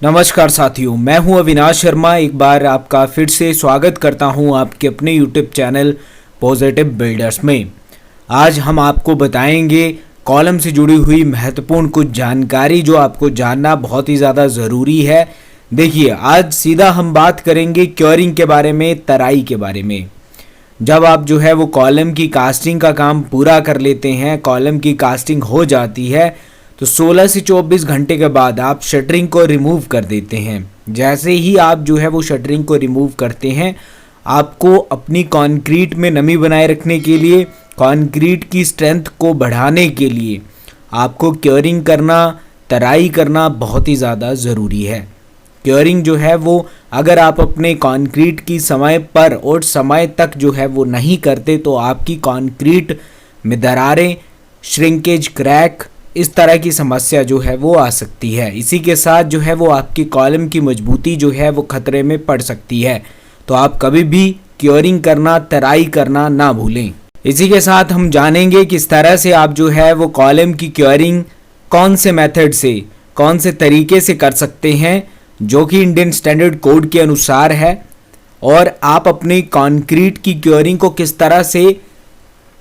नमस्कार साथियों, मैं हूं अविनाश शर्मा। एक बार आपका फिर से स्वागत करता हूं आपके अपने YouTube चैनल पॉजिटिव बिल्डर्स में। आज हम आपको बताएंगे कॉलम से जुड़ी हुई महत्वपूर्ण कुछ जानकारी जो आपको जानना बहुत ही ज़्यादा ज़रूरी है। देखिए, आज सीधा हम बात करेंगे क्योरिंग के बारे में, तराई के बारे में। जब आप जो है वो कॉलम की कास्टिंग का काम पूरा कर लेते हैं, कॉलम की कास्टिंग हो जाती है, तो 16 से 24 घंटे के बाद आप शटरिंग को रिमूव कर देते हैं। जैसे ही आप जो है वो शटरिंग को रिमूव करते हैं, आपको अपनी कंक्रीट में नमी बनाए रखने के लिए, कंक्रीट की स्ट्रेंथ को बढ़ाने के लिए आपको क्योरिंग करना, तराई करना बहुत ही ज़्यादा ज़रूरी है। क्योरिंग जो है वो अगर आप अपने कंक्रीट की समय पर और समय तक जो है वो नहीं करते तो आपकी कंक्रीट में दरारें, श्रिंकेज, क्रैक, इस तरह की समस्या जो है वो आ सकती है। इसी के साथ जो है वो आपकी कॉलम की मजबूती जो है वो खतरे में पड़ सकती है। तो आप कभी भी क्योरिंग करना, तराई करना ना भूलें। इसी के साथ हम जानेंगे किस तरह से आप जो है वो कॉलम की क्योरिंग कौन से मेथड से, कौन से तरीके से कर सकते हैं जो कि इंडियन स्टैंडर्ड कोड के अनुसार है, और आप अपनी कंक्रीट की क्योरिंग को किस तरह से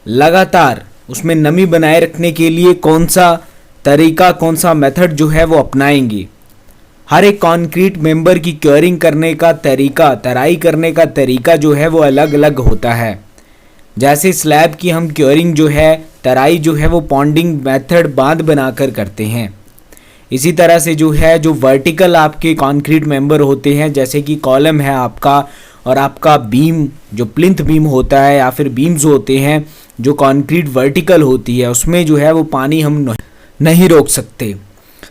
लगातार उसमें नमी बनाए रखने के लिए कौन सा तरीका, कौन सा मेथड जो है वो अपनाएंगे। हर एक कंक्रीट मेंबर की क्योरिंग करने का तरीका, तराई करने का तरीका जो है वो अलग अलग होता है। जैसे स्लैब की हम क्योरिंग जो है, तराई जो है वो पॉन्डिंग मेथड बांध बनाकर करते हैं। इसी तरह से जो है जो वर्टिकल आपके कंक्रीट मेंबर होते हैं, जैसे कि कॉलम है आपका और आपका बीम जो प्लिंथ बीम होता है या फिर बीम्स होते हैं जो कंक्रीट वर्टिकल होती है, उसमें जो है वो पानी हम नहीं रोक सकते।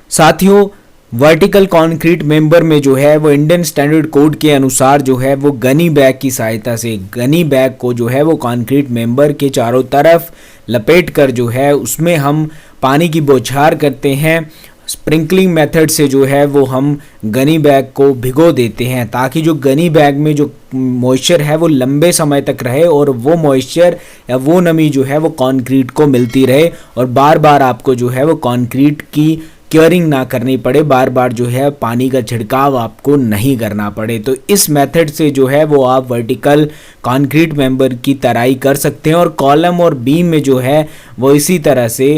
साथियों, वर्टिकल कंक्रीट मेंबर में जो है वो इंडियन स्टैंडर्ड कोड के अनुसार जो है वो गनी बैग की सहायता से, गनी बैग को जो है वो कंक्रीट मेंबर के चारों तरफ लपेट कर जो है उसमें हम पानी की बौछार करते हैं। स्प्रिंकलिंग मेथड से जो है वो हम गनी बैग को भिगो देते हैं ताकि जो गनी बैग में जो मॉइस्चर है वो लंबे समय तक रहे और वो मॉइस्चर या वो नमी जो है वो कंक्रीट को मिलती रहे और बार बार आपको जो है वो कंक्रीट की क्योरिंग ना करनी पड़े, बार बार जो है पानी का छिड़काव आपको नहीं करना पड़े। तो इस मेथड से जो है वो आप वर्टिकल कंक्रीट मेंबर की तराई कर सकते हैं। और कॉलम और बीम में जो है वो इसी तरह से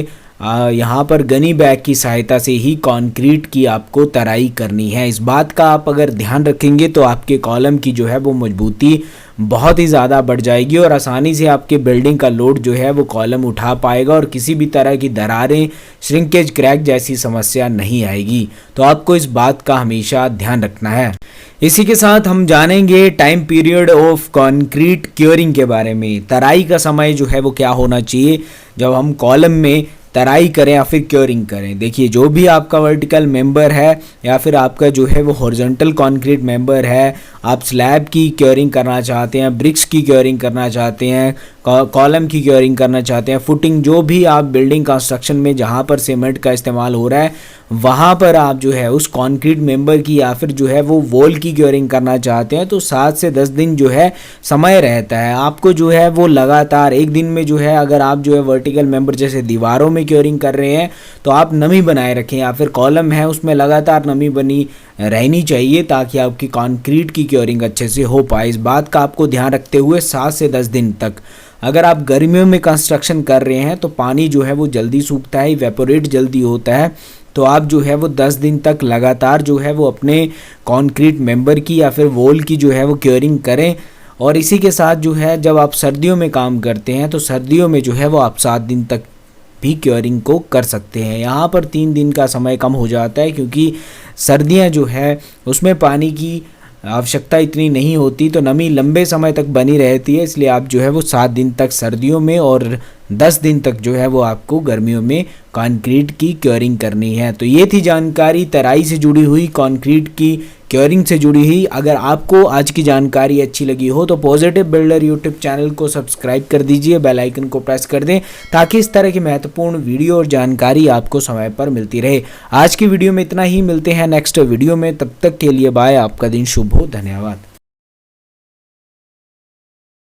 यहाँ पर गनी बैग की सहायता से ही कंक्रीट की आपको तराई करनी है। इस बात का आप अगर ध्यान रखेंगे तो आपके कॉलम की जो है वो मजबूती बहुत ही ज़्यादा बढ़ जाएगी और आसानी से आपके बिल्डिंग का लोड जो है वो कॉलम उठा पाएगा और किसी भी तरह की दरारें, श्रिंकेज, क्रैक जैसी समस्या नहीं आएगी। तो आपको इस बात का हमेशा ध्यान रखना है। इसी के साथ हम जानेंगे time period of concrete curing के बारे में। तराई का समय जो है वो क्या होना चाहिए जब हम कॉलम में तराई करें या फिर क्योरिंग करें। देखिए, जो भी आपका वर्टिकल मेंबर है या फिर आपका जो है वो हॉरिजॉन्टल कंक्रीट मेंबर है, आप स्लैब की क्योरिंग करना चाहते हैं, ब्रिक्स की क्योरिंग करना चाहते हैं, कॉलम की क्योरिंग करना चाहते हैं, फुटिंग, जो भी आप बिल्डिंग कंस्ट्रक्शन में जहां पर सीमेंट का इस्तेमाल हो रहा है वहां पर आप जो है उस कंक्रीट मेंबर की या फिर जो है वो वॉल की क्योरिंग करना चाहते हैं, तो 7 से 10 दिन जो है समय रहता है। आपको जो है वो लगातार एक दिन में जो है अगर आप जो है वर्टिकल मेंबर जैसे दीवारों में क्योरिंग कर रहे हैं तो आप नमी बनाए रखें, या फिर कॉलम है उसमें लगातार नमी बनी रहनी चाहिए ताकि आपकी कंक्रीट की क्योरिंग अच्छे से हो पाए। इस बात का आपको ध्यान रखते हुए 7 से 10 दिन तक, अगर आप गर्मियों में कंस्ट्रक्शन कर रहे हैं तो पानी जो है वो जल्दी सूखता है, इवेपोरेट जल्दी होता है, तो आप जो है वो 10 दिन तक लगातार जो है वो अपने कंक्रीट मेंबर की या फिर वॉल की जो है वो क्योरिंग करें। और इसी के साथ जो है जब आप सर्दियों में काम करते हैं तो सर्दियों में जो है वो आप 7 दिन तक भी क्योरिंग को कर सकते हैं। यहाँ पर 3 दिन का समय कम हो जाता है क्योंकि सर्दियाँ जो है उसमें पानी की आवश्यकता इतनी नहीं होती, तो नमी लंबे समय तक बनी रहती है, इसलिए आप जो है वो 7 दिन तक सर्दियों में और 10 दिन तक जो है वो आपको गर्मियों में कंक्रीट की क्योरिंग करनी है। तो ये थी जानकारी तराई से जुड़ी हुई, कंक्रीट की क्योरिंग से जुड़ी हुई। अगर आपको आज की जानकारी अच्छी लगी हो तो पॉजिटिव बिल्डर यूट्यूब चैनल को सब्सक्राइब कर दीजिए, बेल आइकन को प्रेस कर दें ताकि इस तरह की महत्वपूर्ण वीडियो और जानकारी आपको समय पर मिलती रहे। आज की वीडियो में इतना ही, मिलते हैं नेक्स्ट वीडियो में, तब तक के लिए बाय। आपका दिन शुभ हो, धन्यवाद।